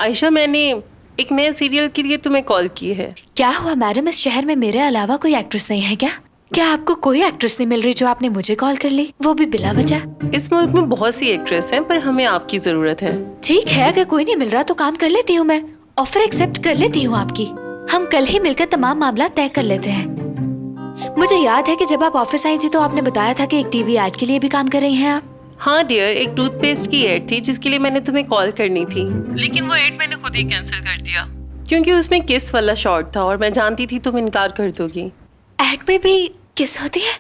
आयशा, मैंने एक नए सीरियल के लिए तुम्हें कॉल की है। क्या हुआ मैडम, इस शहर में मेरे अलावा कोई एक्ट्रेस नहीं है क्या? क्या आपको कोई एक्ट्रेस नहीं मिल रही जो आपने मुझे कॉल कर ली, वो भी बिला वजह? इस मुल्क में बहुत सी एक्ट्रेस हैं, पर हमें आपकी जरूरत है। ठीक है, अगर कोई नहीं मिल रहा तो काम कर लेती हूँ मैं, ऑफर एक्सेप्ट कर लेती हूँ आपकी। हम कल ही मिलकर तमाम मामला तय कर लेते हैं। मुझे याद है कि जब आप ऑफिस आई थी तो आपने बताया था कि एक टीवी एड के लिए भी काम कर रही हैं आप। हाँ डियर, एक टूथपेस्ट की एड थी जिसके लिए मैंने तुम्हें कॉल करनी थी, लेकिन वो एड मैंने खुद ही कैंसिल कर दिया क्योंकि उसमें किस वाला शॉट था और मैं जानती थी तुम इनकार कर दोगी। एड में भी किस होती है?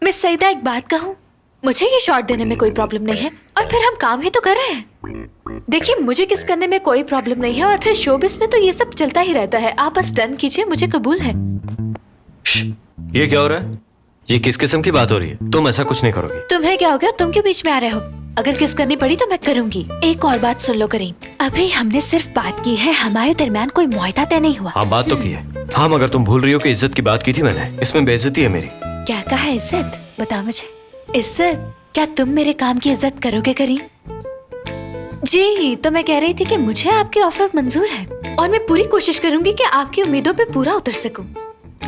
मिस सईदा, एक बात कहूँ, मुझे ये शॉट देने में कोई प्रॉब्लम नहीं है और फिर हम काम ही तो कर रहे हैं। देखिए, मुझे किस करने में कोई प्रॉब्लम नहीं है और फिर शोबिस में तो ये सब चलता ही रहता है। आप बस डन कीजिए, मुझे कबूल है। ये क्या हो रहा है? ये किस किस्म की बात हो रही है? तुम ऐसा कुछ नहीं करोगी। तुम्हें क्या हो गया? तुम क्यों बीच में आ रहे हो? अगर किस करनी पड़ी तो मैं करूंगी। एक और बात सुन लो करीम, अभी हमने सिर्फ बात की है, हमारे दरमियान कोई मुआहदा तय नहीं हुआ। हाँ, बात तो की है। हाँ, मगर तुम भूल रही हो कि इज्जत की बात की थी मैंने। इसमें बेइज्जती है मेरी। क्या कहा? इज्जत? बताओ मुझे। इज्जत? क्या तुम मेरे काम की इज्जत करोगे करीम? जी, तो मैं कह रही थी कि मुझे आपकी ऑफर मंजूर है और मैं पूरी कोशिश करूंगी कि आपकी उम्मीदों पे पूरा उतर सकूं।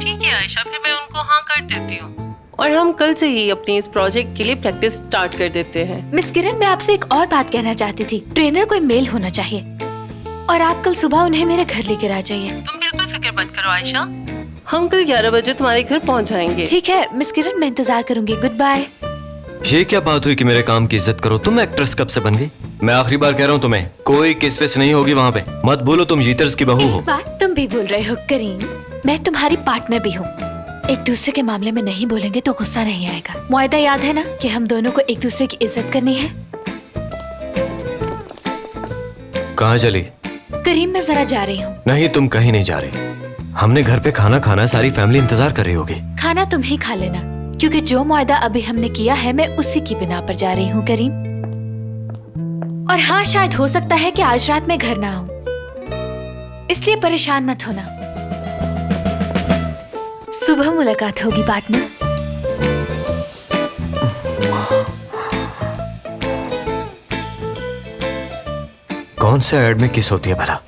ठीक है आयशा, फिर मैं उनको हाँ कर देती हूँ और हम कल से ही अपने इस प्रोजेक्ट के लिए प्रैक्टिस स्टार्ट कर देते हैं। मिस किरण, मैं आपसे एक और बात कहना चाहती थी। ट्रेनर कोई मेल होना चाहिए और आप कल सुबह उन्हें मेरे घर लेकर आ जाइए। तुम बिल्कुल फिक्र मत करो आयशा, हम कल 11 बजे तुम्हारे घर पहुंच जाएंगे। ठीक है मिस किरण, मैं इंतजार करूंगी। Good bye. ये क्या बात हुई कि मेरे काम की इज्जत करो? तुम एक्ट्रेस कब से बन गई? मैं आखिरी बार कह रहा हूँ तुम्हें, कोई किस विस नहीं होगी वहाँ पे। मत भूलो तुम हीटर्स की बहू हो। बात तुम भी बोल रहे हो करीम, मैं तुम्हारी पार्टनर भी हूँ। एक दूसरे के मामले में नहीं बोलेंगे तो गुस्सा नहीं आएगा। मुआहदा याद है ना कि हम दोनों को एक दूसरे की इज्जत करनी है। कहाँ चली? करीम, मैं जरा जा रही हूँ। नहीं, तुम कहीं नहीं जा रही। हमने घर पे खाना खाना है, सारी फैमिली इंतजार कर रही होगी। खाना तुम ही खा लेना, क्योंकि जो मुआहदा अभी हमने किया है मैं उसी की बिना पर जा रही हूँ करीम। और हाँ, शायद हो सकता है कि आज रात मैं घर ना आऊं, इसलिए परेशान मत होना। सुबह मुलाकात होगी पार्टनर। कौन से ऐड में किस होती है भला?